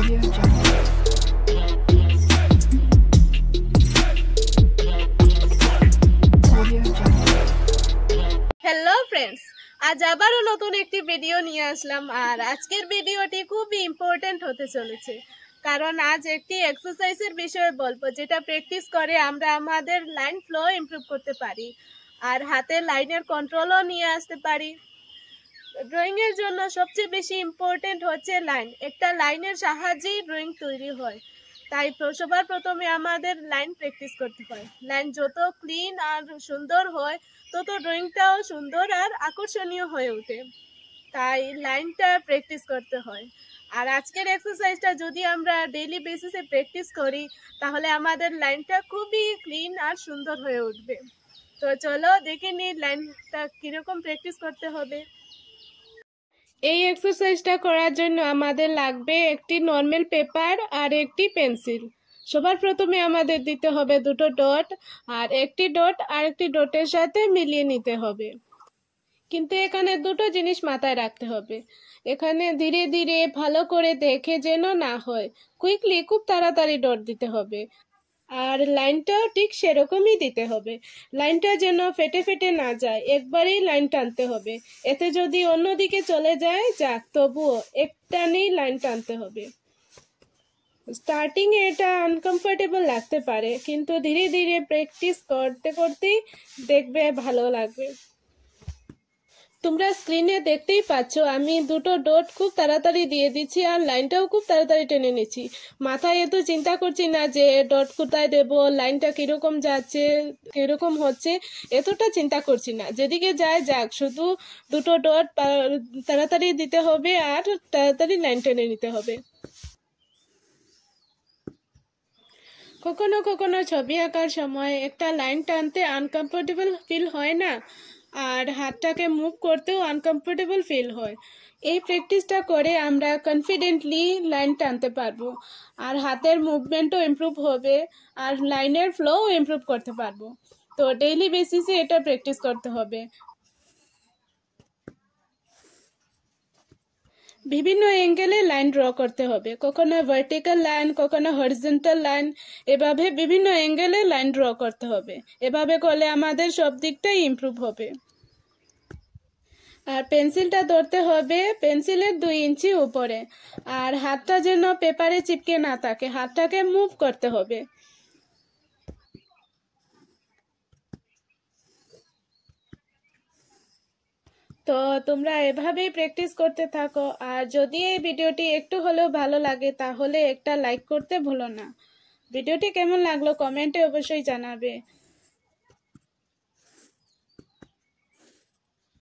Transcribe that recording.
Hello friends, আজ আবারও নতুন একটি ভিডিও নিয়ে আসলাম। আর আজকের ভিডিওটি খুবই ইম্পর্টেন্ট হতে চলেছে, কারণ আজ একটি এক্সারসাইজের বিষয়ে বলবো, যেটা প্র্যাকটিস করে আমরা আমাদের লাইন ফ্লো ইমপ্রুভ করতে পারি আর হাতের লাইনের কন্ট্রোলও নিয়ে আসতে পারি। ড্রয়িংয়ের জন্য সবচেয়ে বেশি ইম্পর্টেন্ট হচ্ছে লাইন। একটা লাইনের সাহায্যেই ড্রয়িং তৈরি হয়, তাই সবার প্রথমে আমাদের লাইন প্র্যাকটিস করতে হয়। লাইন যত ক্লিন আর সুন্দর হয়, তত ড্রয়িংটাও সুন্দর আর আকর্ষণীয় হয়ে ওঠে। তাই লাইনটা প্র্যাকটিস করতে হয়। আর আজকের এক্সারসাইজটা যদি আমরা ডেইলি বেসিসে প্র্যাকটিস করি, তাহলে আমাদের লাইনটা খুবই ক্লিন আর সুন্দর হয়ে উঠবে। তো চলো দেখে নিই লাইনটা কীরকম প্র্যাকটিস করতে হবে। এই এক্সারসাইজটা করার জন্য আমাদের লাগবে একটি নর্মাল পেপার আর একটি পেন্সিল। সবার প্রথমে আমাদের দিতে হবে দুটো ডট, আর একটি ডট আর একটি ডটের সাথে মিলিয়ে নিতে হবে। কিন্তু এখানে দুটো জিনিস মাথায় রাখতে হবে। এখানে ধীরে ধীরে ভালো করে দেখে যেন না হয়, কুইকলি খুব তাড়াতাড়ি ডট দিতে হবে। আর লাইনটাও ঠিক সেরকমই দিতে হবে। লাইনটা যেন ফেটে ফেটে না যায়, একবারেই লাইন টানতে হবে। এতে যদি অন্যদিকে চলে যায় যাক, তবুও একটানেই লাইন টানতে হবে। স্টার্টিং এ এটা আনকমফোর্টেবল লাগতে পারে, কিন্তু ধীরে ধীরে প্র্যাকটিস করতে করতেই দেখবে ভালো লাগবে। তোমরা স্ক্রিনে দেখতেই পাচ্ছ, আমি দুটো ডট খুব তাড়াতাড়ি দিয়ে দিচ্ছি আর লাইনটাও খুব তাড়াতাড়ি টেনে নিচ্ছি। মাথায় এত চিন্তা করছি না যে ডট কোথায় দেব, লাইনটা কিরকম যাচ্ছে, কিরকম হচ্ছে, এতটা চিন্তা করছি না। যেদিকে যায় যাক, শুধু দুটো ডট তাড়াতাড়ি দিতে হবে আর তাড়াতাড়ি লাইন টেনে নিতে হবে। কখনো কখনো ছবি আঁকার সময় একটা লাইন টানতে আনকমফোর্টেবল ফিল হয় না, আর হাতটাকে মুভ করতেও আনকমফোর্টেবল ফিল হয়। এই প্র্যাকটিসটা করে আমরা কনফিডেন্টলি লাইন টানতে পারবো, আর হাতের মুভমেন্টও ইমপ্রুভ হবে, আর লাইনের ফ্লোও ইমপ্রুভ করতে পারবো। তো ডেইলি বেসিসে এটা প্র্যাকটিস করতে হবে। বিভিন্ন অ্যাঙ্গেলে লাইন ড্র করতে হবে, কখনো ভার্টিক্যাল লাইন, কখনো হরিজন্টাল লাইন, এভাবে বিভিন্ন অ্যাঙ্গেলে লাইন ড্র করতে হবে। এভাবে করলে আমাদের সব দিকটাই ইমপ্রুভ হবে। আর পেন্সিলটা ধরতে হবে পেন্সিলের 2 ইঞ্চি উপরে, আর হাতটা যেন পেপারে চিপকে না থাকে, হাতটাকে মুভ করতে হবে। তো তোমরা এভাবেই প্র্যাকটিস করতে থাকো। আর যদি এই ভিডিওটি একটু হলেও ভালো লাগে, তাহলে একটা লাইক করতে ভুলো না। ভিডিওটি কেমন লাগলো কমেন্টে অবশ্যই জানাবে।